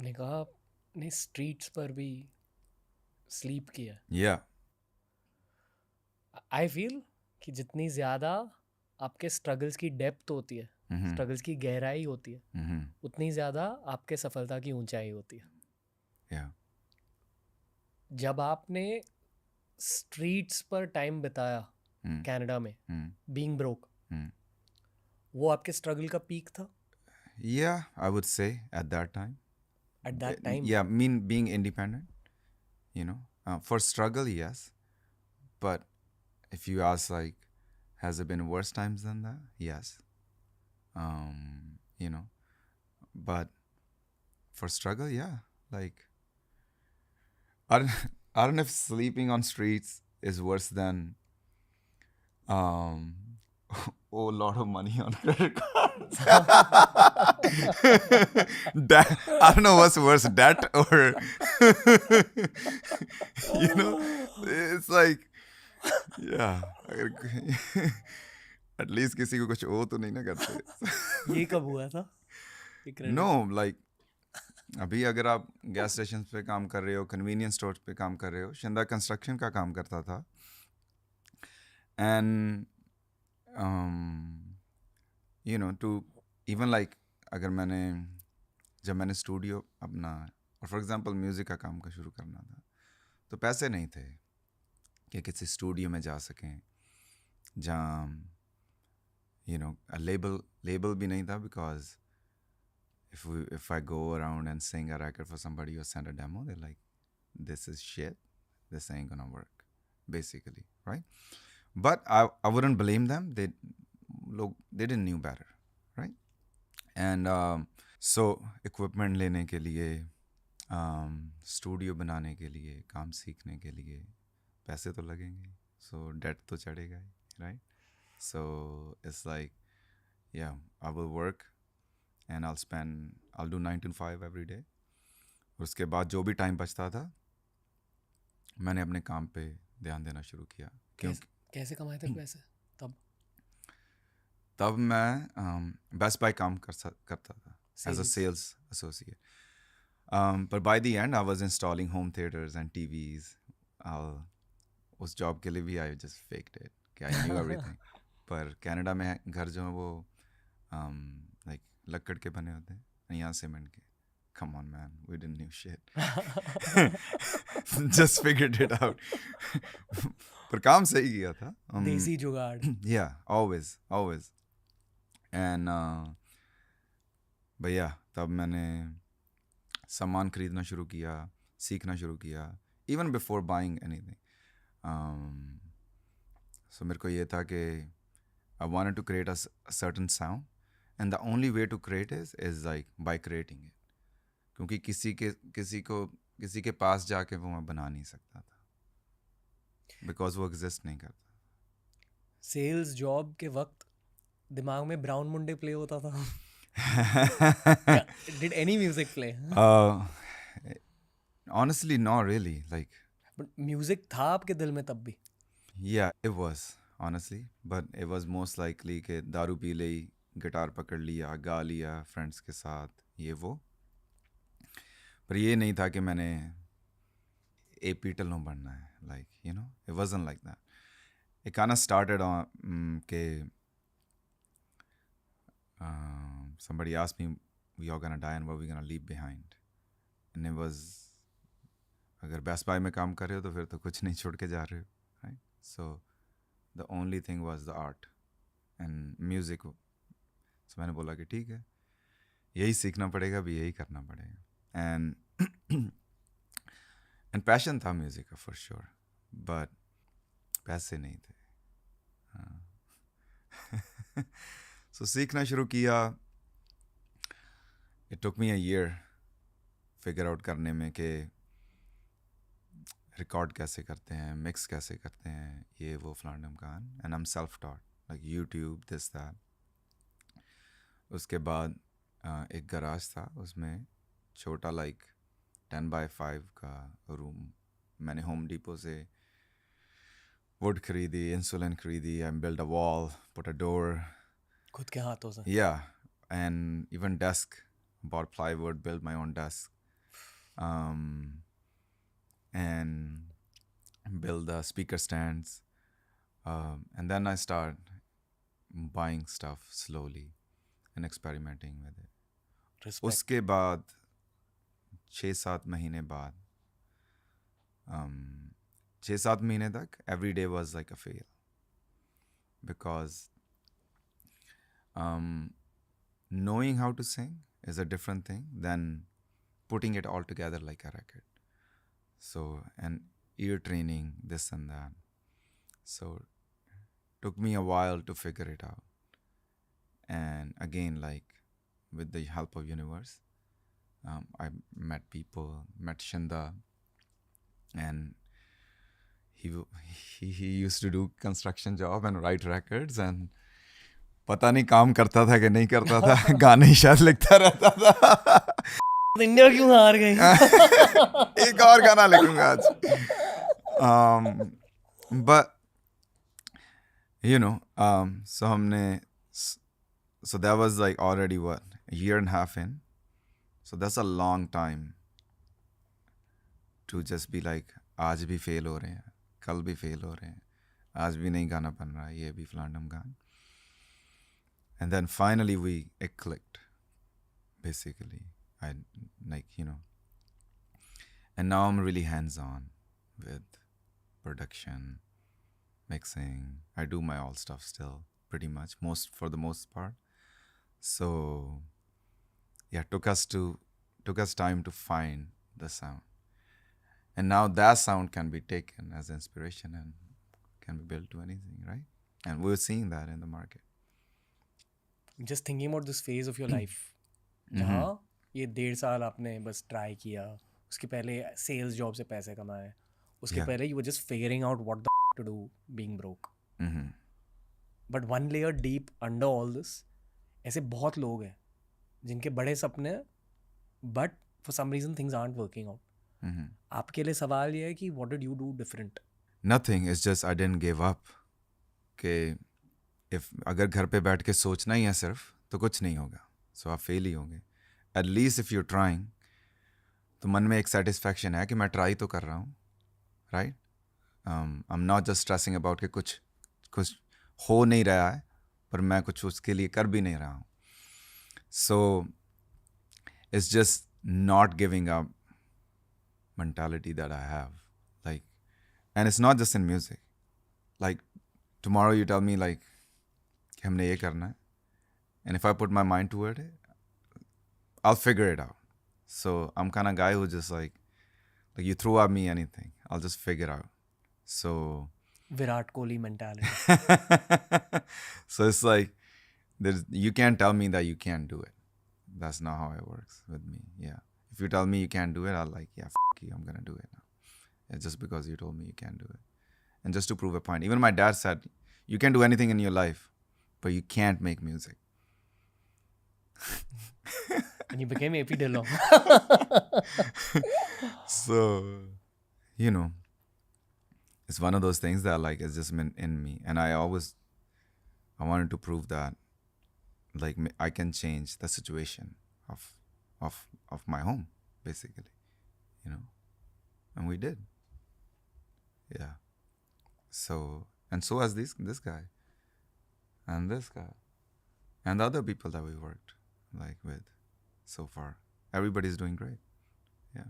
ने कहा आपने स्ट्रीट्स पर भी स्लीप किया. Yeah. आई फील कि जितनी ज़्यादा आपके स्ट्रगल्स की डेप्थ होती है, Mm-hmm. स्ट्रगल्स की गहराई होती है, Mm-hmm. उतनी ज़्यादा आपके सफलता की ऊंचाई होती है. Yeah. जब आपने स्ट्रीट्स पर टाइम बिताया Mm. कनाडा में, Mm. Being broke, Mm. वो आपके स्ट्रगल का पीक था Yeah, I would say at that time. At that time. Yeah, mean being independent, you know. For struggle, yes. But if you ask, like, has it been worse times than that? Yes. You know. But for struggle, yeah. Like, I don't, I don't know if sleeping on streets is worse than um owe a lot of money on credit cards. I don't know what's worse, debt or you know, it's like yeah. At least किसी को कुछ ओ तो नहीं ना करते. ये कब हुआ था ये क्रेडिट? No, like अभी अगर आप गैस स्टेशन पे काम कर रहे हो, कन्वीनियंस स्टोर पे काम कर रहे हो, शिंदा कंस्ट्रक्शन का काम करता था. And you know to even like अगर जब मैंने स्टूडियो अपना और फॉर एग्जांपल म्यूज़िक का काम का शुरू करना था तो पैसे नहीं थे कि किसी स्टूडियो में जा सकें जहाँ यू नो लेबल भी नहीं था because if I go around and sing a record for somebody or send a demo, they're like, this is shit. This ain't gonna work, basically, right? But I wouldn't blame them. They didn't knew better, right? And so equipment लेने के लिए, studio बनाने के लिए, काम सीखने के लिए पैसे तो लगेंगे. So debt तो चढ़ेगा ही, right? So it's like, yeah, I will work and I'll do 9 to 5 every day. उसके बाद जो भी टाइम बचता था मैंने अपने काम पे ध्यान देना शुरू किया. कैसे कमाए थे पैसे तब मैं बेस्ट बाय काम करता था एज अ सेल्स एसोसिएट. पर by the and I was installing home theatres and TVs. उस जॉब के लिए भी आई जस्ट फेक्ड इट कि आई न्यू एवरीथिंग. पर कनाडा में घर जो है वो लाइक लकड़ के बने होते हैं, यहाँ सीमेंट के. Come on, man, we didn't knew shit. Just figured it out. पर काम सही किया था. देसी जुगाड़. Yeah, always. And भैया तब मैंने सामान खरीदना शुरू किया, सीखना शुरू किया, even before buying anything. So मेरे को ये था कि I wanted to create a certain sound, and the only way to create is like by creating it. क्योंकि किसी के पास जाके वो मैं बना नहीं सकता था बिकॉज वो एग्जिस्ट नहीं करता. सेल्स जॉब के वक्त दिमाग में ब्राउन मुंडे प्ले होता था. Did any music play? Honestly, not really. Like, but music था आपके दिल में तब भी? Yeah, it was honestly, but it was most likely कि दारू पी ली, गिटार पकड़ लिया, गा लिया फ्रेंड्स के साथ, ये वो. पर ये नहीं था कि मैंने AP टिल्लो बनना है. Like, you know, it wasn't like that. It kind of started on के somebody asked me, we all gonna die and what we gonna leave behind. And it was, अगर बेस्ट बाय में काम कर रहे हो तो फिर तो कुछ नहीं छोड़ के जा रहे हो, right? So the only thing was the art and music. So मैंने बोला कि ठीक है, यही सीखना पड़ेगा भी, यही करना पड़ेगा. And passion था म्यूजिक का for sure, but पैसे नहीं थे. So सीखना शुरू किया. It took me a year figure out करने में कि रिकॉर्ड कैसे करते हैं, मिक्स कैसे करते हैं, ये वो फलान ढमकान. And I am self taught, like YouTube this that. उसके बाद एक गराज था, उसमें छोटा लाइक 10x5 का रूम मैंने होम डिपो से वुड खरीदी, इंसुलिन खरीदी, I build a wall, put a door खुद के हाथों से. Yeah, and even desk, bought plywood, built my own desk. um, and build the speaker stands. And then I start buying stuff slowly and experimenting with it. Respect. उसके बाद 6-7 महीने बाद 6-7 महीने तक every day was like a fail, because knowing how to sing is a different thing than putting it all together like a record. So, and ear training, this and that. So took me a while to figure it out. And again, like with the help of universe, I met people, met Shinda, and he used to do construction job and write records, and पता नहीं काम करता था कि नहीं करता था, गाने ही शायद लिखता रहता था. इंडिया क्यों हार गई? एक और गाना लिखूंगा आज. But you know, so that was like already what, a year and a half in. So that's a long time to just be like, आज भी फेल हो रहे हैं, कल भी फेल हो रहे हैं, आज भी नहीं गाना बन रहा है, ये भी फलांडम गान. And then finally it clicked, basically. I like, you know, and now I'm really hands-on with production, mixing. I do my all stuff still, pretty much, for the most part. So yeah, took us time to find the sound. And now that sound can be taken as inspiration and can be built to anything, right? And we're seeing that in the market. Just thinking about this phase of your life, जहाँ ये 1.5 साल आपने बस try किया, उसके पहले sales job से पैसे कमाए, उसके पहले you were just figuring out what the to do being broke. But one layer deep under all this, ऐसे बहुत लोग हैं जिनके बड़े सपने हैं, but for some reason things aren't working out. आपके लिए सवाल ये है कि what did you do different? Nothing. It's just I didn't give up. कि अगर घर पे बैठ के सोचना ही है सिर्फ, तो कुछ नहीं होगा. So आप फेल ही होंगे. At least if you're trying, तो मन में एक satisfaction है कि मैं ट्राई तो कर रहा हूँ, right? I'm not just stressing about कि कुछ हो नहीं रहा है, पर मैं कुछ उसके लिए कर भी नहीं रहा हूँ. So it's just not giving up mentality that I have. Like, and it's not just in music. Like, tomorrow you tell me like, कि हमने ये करना है, and if I put my mind toward it, I'll figure it out. So I'm kind of guy who just like you throw at me anything, I'll just figure out. So Virat Kohli mentality. So it's like you can't tell me that you can't do it. That's not how it works with me. Yeah, if you tell me you can't do it, I'll like, yeah, f you, I'm gonna do it now. It's just because you told me you can't do it, and just to prove a point. Even my dad said, you can do anything in your life, but you can't make music. And you became AP Dillon. So, you know, it's one of those things that like it's just been in me, and I wanted to prove that like I can change the situation of my home, basically, you know, and we did. Yeah. So, and so has this guy and this guy and the other people that we worked like with so far. Everybody's doing great. Yeah.